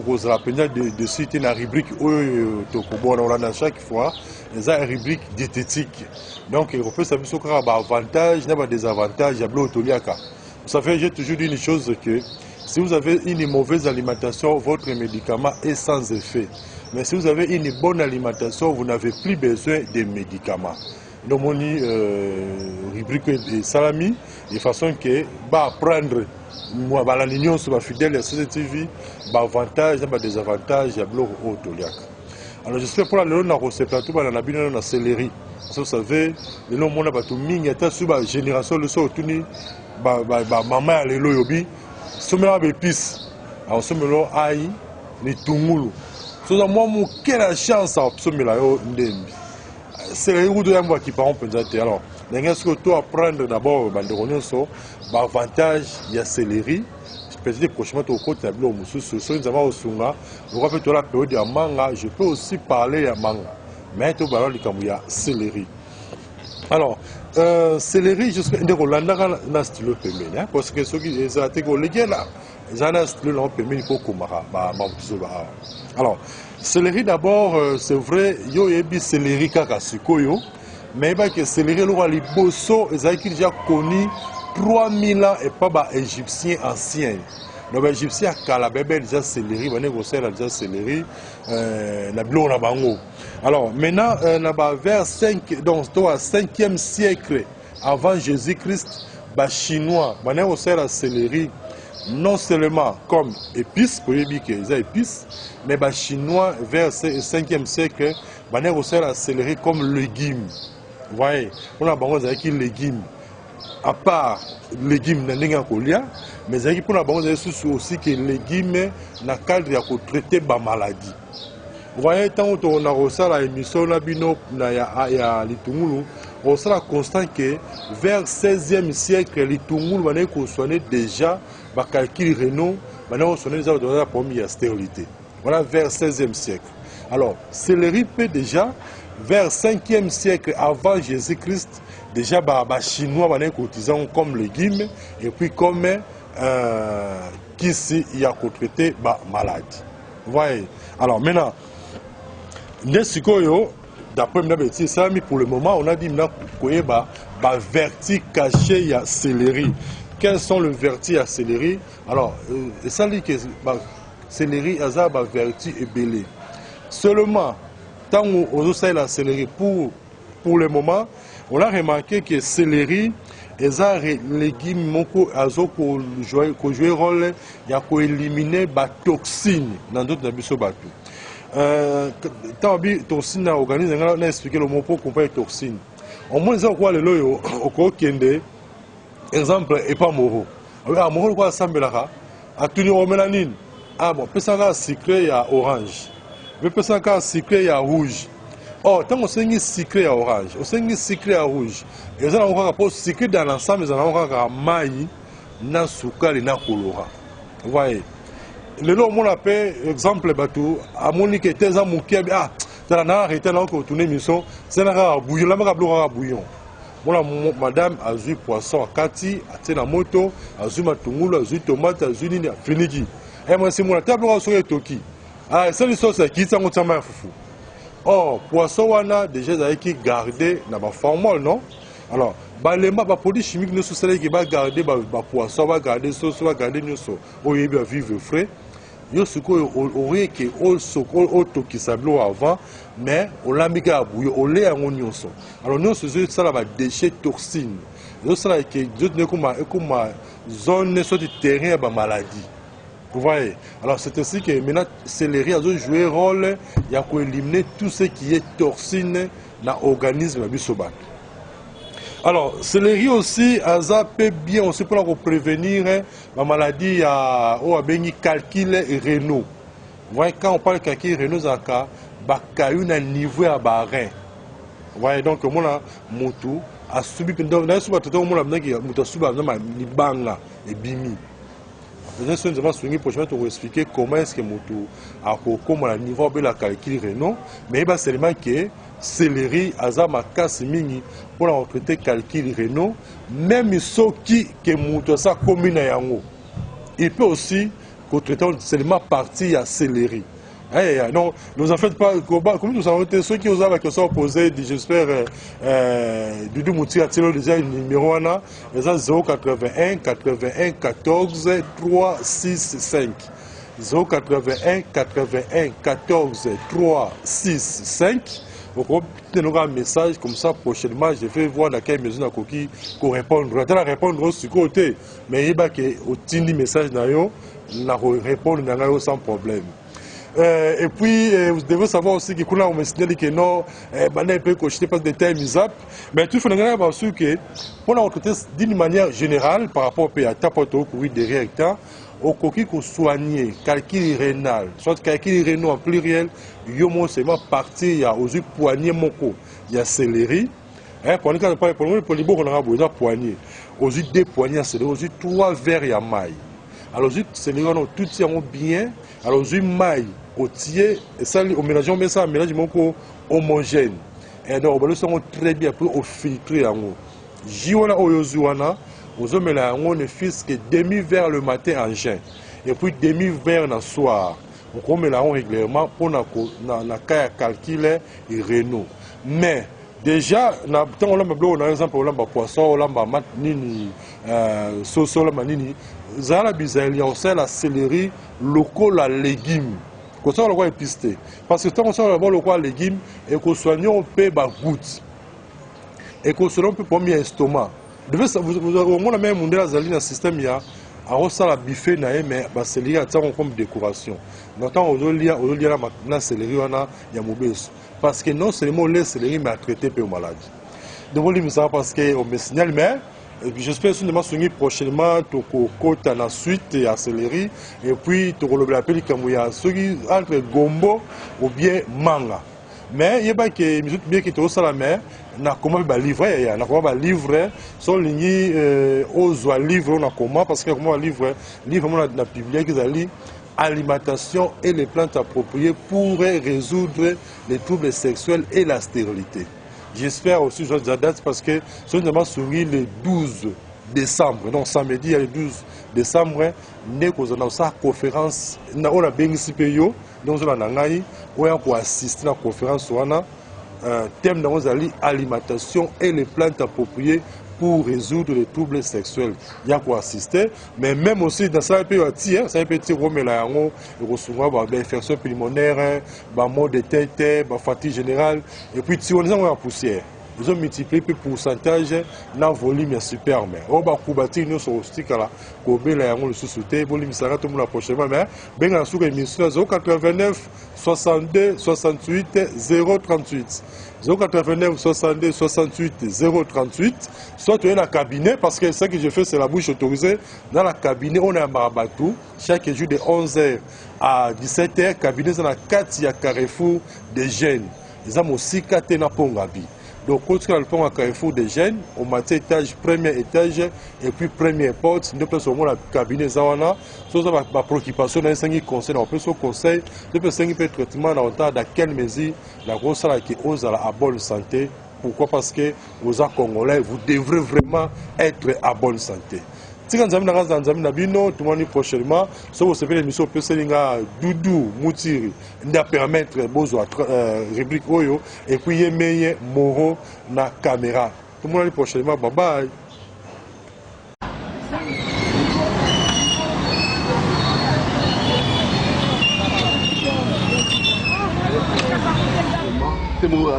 cause la peine de suite une rubrique on a chaque fois les rubrique diététique. Donc on peut savoir ce qu'il y a avantages, des désavantages, il y a Vous savez, j'ai toujours dit une chose que si vous avez une mauvaise alimentation, votre médicament est sans effet. Mais si vous avez une bonne alimentation, vous n'avez plus besoin de médicaments. Donc, on rubrique de salami, de façon que prendre la ligne sur la fidèle à CCTV, avantage, des avantages, il y a alors, j'espère pour la recette, tout le monde a la céleri. Vous savez, le nom de la génération, le sol, maman, le loyobi, sommet épices. Alors, sommet aïe, les tungulu. So, moi, quelle chance à sommet là, c'est les routes de la qui parlent peut-être. Alors, est-ce que tu apprendre d'abord, avantage, il y a céleri. Peut-être prochainement au côté de l'homme, la période de manga, je peux aussi parler à manga. Mais tu vas parler céleri. Alors, céleri, je suis un des style féminin, parce que ceux qui ont été là, ils ont un style féminin pour Kumara. Alors, céleri d'abord, c'est vrai, il y a des céleri kakasikoyo, mais il y a céleri, les bosso, ils ont déjà connu 3000 ans et pas égyptiens anciens. Donc, les égyptiens, quand la bébé déjà céleri, déjà céleri, alors, maintenant, vers 5, donc, au 5e siècle avant Jésus-Christ, les Chinois, ils ont la céleri non seulement comme épice, pour les épices, mais les Chinois, vers le 5e siècle, ils ont la céleri comme légume. Vous voyez, on a des légumes. À part les légumes, mais pour la banque aussi que les légumes dans le cadre de traiter la maladie. Vous voyez, tant qu'on a reçu l'émission, on a constant que vers le 16e siècle, les Tungulu soignaient déjà les calculs rénaux, on soignait déjà la première stérilité. Voilà, vers le 16e siècle. Alors, céleri peut déjà, vers le 5e siècle avant Jésus-Christ, déjà les Chinois utilisent comme légumes et puis comme qu'ici il y a traité la maladie. Vous voyez. Alors maintenant, d'après pour le moment, on a dit qu'il y a des vertis cachés à céleri. Quels sont les vertis à céleri? Alors, ça dit que céleri a des vertis ébélés. Seulement, tant qu'on a la céleri pour le moment, on a remarqué que céleri est un légume qui joue un rôle pour éliminer les toxines dans d'autres bateaux. Tant que les toxines dans l'organisme, on a expliqué le mot pour comprendre les toxines. Au moins, on voit le loyo, au exemple, et pas moro. Alors, moro, quoi, ça me l'a à tenir au mélanine. Ah bon, peut ça cyclé à orange. Peut ça cyclé à rouge. Oh, tant qu'on s'est cyclé à orange, on s'est cyclé à rouge. Et ça, on va cycler dans l'ensemble, ils ont un maï, na soukal et na colora. Vous voyez. Le lot, on appelle exemple bateau, à mon qui était un mouki, ah, ça n'a arrêté là qu'on tourne mission, c'est un bouillon, la maga bouillon. Voilà, madame a vu poisson à Kati, a la moto, a vu matungulu, a vu tomate, a vu nini, a finiki. Et moi, c'est mon table sur les toki. Ah, c'est une sauce qui est en train de foufou. Oh, poisson, on a déjà gardé dans la formule, non? Alors, les produits chimiques ne sont pas garder les poissons, va garder les sauces, va garder les sauces. On y va vivre frais. Il y a ce qu'on aurait que auto qui s'ablou avant, mais on l'a mis à bouillir, on l'a en oignon. Alors, nous, c'est ça, les déchets toxines. Nous, c'est là que nous comme zone de terrain à maladie. Vous voyez. Alors, c'est ainsi que maintenant, céleri a joué un rôle, il y a pour éliminer tout ce qui est toxine dans l'organisme du sobat. Alors, céleri aussi, ça peut bien aussi pour prévenir la maladie à calcul rénaux. Vous voyez, quand on parle de calcul rénaux, il y a un niveau à barrer. Vous voyez, donc, on a motu a subi, donc, on a subi, on a subi, et bimi. Nous allons prochainement pour expliquer comment est-ce que motu a comme le niveau de la calcul rénaux, mais c'est seulement que céleri azama kasi mingi pour traiter calcul rénaux, même ceux qui que moto ça commune yango. Il peut aussi traitons seulement partie à céleri. Non, nous en faites pas, comme nous avons été ceux qui osent la question posée, j'espère, Doudou Mouti a tiré déjà un numéro, les 081 81 14 3 6 5. 081 81 14 3 6 5. Vous pouvez un message comme ça prochainement. Je vais voir dans quelle mesure qui répondre. Je vais répondre sur côté. Mais il y a un message répondre sans problème. Et puis, vous devez savoir aussi que quand on me signale que non, on peut cocher pas de tels misables. Mais tout le monde a su que pour la recruter d'une manière générale par rapport à tapoter au derrière au coquille qu'on soigner, calcul rénal, soit calcul rénal en pluriel, yomo c'est ma partie, il y a aux yeux poignées moko, il y a céleri. Quand on parle pour le polybo, on a besoin de poignées. Aux yeux deux poignées, c'est aux yeux trois verres, il y a maille. Alors, aux yeux céleri, on a tout tient bien. Alors, aux yeux maille, au tiers, et ça, au mélange, on met ça, un mélange moko homogène. Et donc, on va très bien pour filtrer en haut. Jiwana oyozuana. Aux hommes, on ne fixe que demi-verre le matin en jeûne et puis demi-verre le soir. On met régulièrement pour calculer et réno. Mais déjà, on a un exemple pour le poisson, sauce, la céleri, local, la légumes. Quand on a épisté. Parce que tant qu'on a le légumes et qu'on soigne, on peut goutte. Et qu'on soigne, on peut prendre un estomac. Vous avez même un système il y a un buffet mais c'est lié comme décoration. Notamment aujourd'hui la céleri il y a parce que non seulement les céleri mais à traiter pour malade. Donc ça parce que on me signale mais j'espère que nous soigner prochainement côte à la suite à céleri et puis tu le appelle comme il y a entre gombo ou bien manga. Mais il y a pas que bien qui te la mer na comment ba livrer na comment ba livrer son ligne aux livres on a comment parce que comment livrer livre on a publié qu'ils allaient alimentation et les plantes appropriées pour résoudre les troubles sexuels et la stérilité. J'espère aussi je date parce que seulement sur le 12 décembre donc samedi il y a le 12 décembre nous avons sa conférence on a bien ici payo donc on a ngai on a assister à la conférence on a thème dans l'alimentation et les plantes appropriées pour résoudre les troubles sexuels. Il y a quoi assister, mais même aussi dans ça peut être ça peut être comme la recevoir des infections pulmonaires, maux de tête, fatigue générale et puis si on est en poussière. Ils ont multiplié le pourcentage dans le volume super. Mais on va couper nous sur le stick là, qu'on met la le sous-souté, volume ça tout le monde prochainement. Mais bien en sous émission 089 62 68 038. 089 62 68 038. Soit tu es dans le cabinet, parce que ce que je fais, c'est la bouche autorisée. Dans le cabinet, on est à Marabatou. Chaque jour de 11h à 17h, cabinet dans la 4, il y a Carrefour des jeunes. Ils ont aussi 4 na Pongabi. Donc, quand on a le pont à Carrefour des jeunes, on met étage, premier étage, et puis première porte, nous avons le cabinet Zawana. Soit ma préoccupation dans les conseils, on peut se conseil, depuis 5 traitement dans quelle mesure la grosse salle qui ose à bonne santé. Pourquoi? Parce que vous êtes Congolais, vous devrez vraiment être à bonne santé. Si vous avez tout le monde prochainement, si vous avez l'émission Doudou Moutiri, nous permettre de rubrique Oyo, et puis il y a meilleur Moro na caméra. Tout le monde prochainement, bye bye. C'est bon,